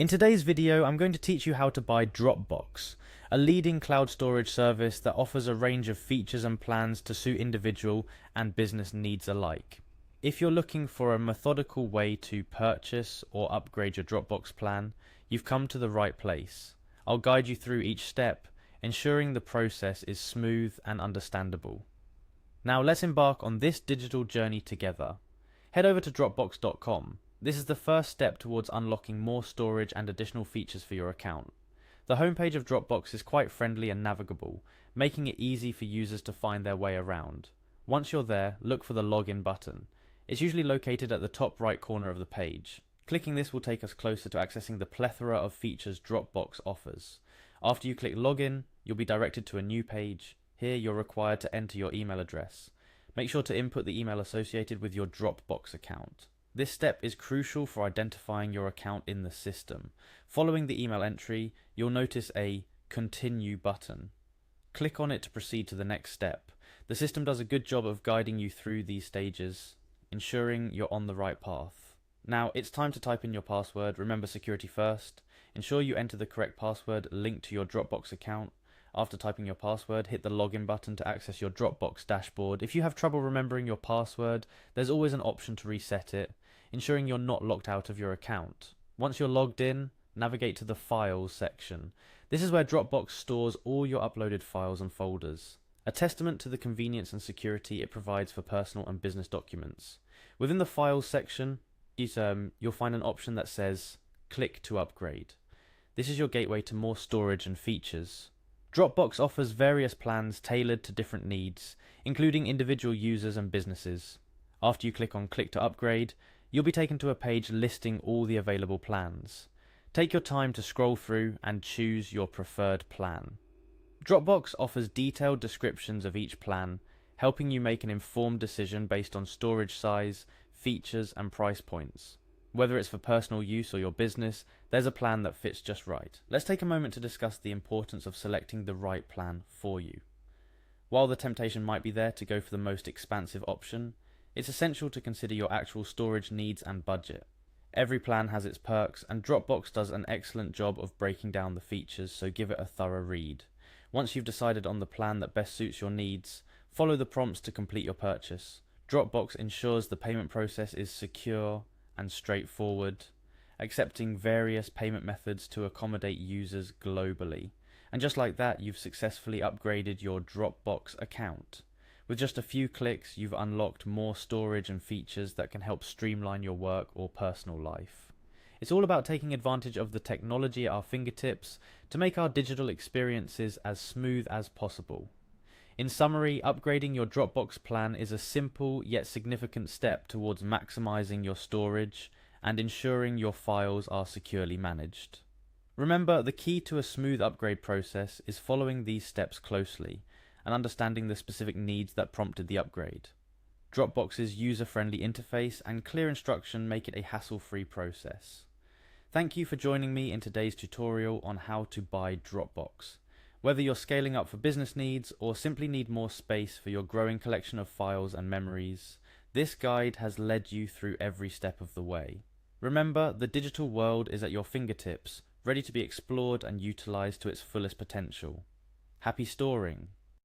In today's video, I'm going to teach you how to buy Dropbox, a leading cloud storage service that offers a range of features and plans to suit individual and business needs alike. If you're looking for a methodical way to purchase or upgrade your Dropbox plan, you've come to the right place. I'll guide you through each step, ensuring the process is smooth and understandable. Now let's embark on this digital journey together. Head over to Dropbox.com. This is the first step towards unlocking more storage and additional features for your account. The homepage of Dropbox is quite friendly and navigable, making it easy for users to find their way around. Once you're there, look for the login button. It's usually located at the top right corner of the page. Clicking this will take us closer to accessing the plethora of features Dropbox offers. After you click login, you'll be directed to a new page. Here you're required to enter your email address. Make sure to input the email associated with your Dropbox account. This step is crucial for identifying your account in the system. Following the email entry, you'll notice a Continue button. Click on it to proceed to the next step. The system does a good job of guiding you through these stages, ensuring you're on the right path. Now, it's time to type in your password. Remember security first. Ensure you enter the correct password linked to your Dropbox account. After typing your password, hit the login button to access your Dropbox dashboard. If you have trouble remembering your password, there's always an option to reset it, ensuring you're not locked out of your account. Once you're logged in, navigate to the Files section. This is where Dropbox stores all your uploaded files and folders. A testament to the convenience and security it provides for personal and business documents. Within the Files section, you'll find an option that says Click to upgrade. This is your gateway to more storage and features. Dropbox offers various plans tailored to different needs, including individual users and businesses. After you click on Click to upgrade, you'll be taken to a page listing all the available plans. Take your time to scroll through and choose your preferred plan. Dropbox offers detailed descriptions of each plan, helping you make an informed decision based on storage size, features, and price points. Whether it's for personal use or your business, there's a plan that fits just right. Let's take a moment to discuss the importance of selecting the right plan for you. While the temptation might be there to go for the most expansive option, it's essential to consider your actual storage needs and budget. Every plan has its perks, and Dropbox does an excellent job of breaking down the features, so give it a thorough read. Once you've decided on the plan that best suits your needs, follow the prompts to complete your purchase. Dropbox ensures the payment process is secure and straightforward, accepting various payment methods to accommodate users globally. And just like that, you've successfully upgraded your Dropbox account. With just a few clicks, you've unlocked more storage and features that can help streamline your work or personal life. It's all about taking advantage of the technology at our fingertips to make our digital experiences as smooth as possible. In summary, upgrading your Dropbox plan is a simple yet significant step towards maximizing your storage and ensuring your files are securely managed. Remember, the key to a smooth upgrade process is following these steps closely and understanding the specific needs that prompted the upgrade. Dropbox's user-friendly interface and clear instruction make it a hassle-free process. Thank you for joining me in today's tutorial on how to buy Dropbox. Whether you're scaling up for business needs or simply need more space for your growing collection of files and memories, this guide has led you through every step of the way. Remember, the digital world is at your fingertips, ready to be explored and utilized to its fullest potential. Happy storing!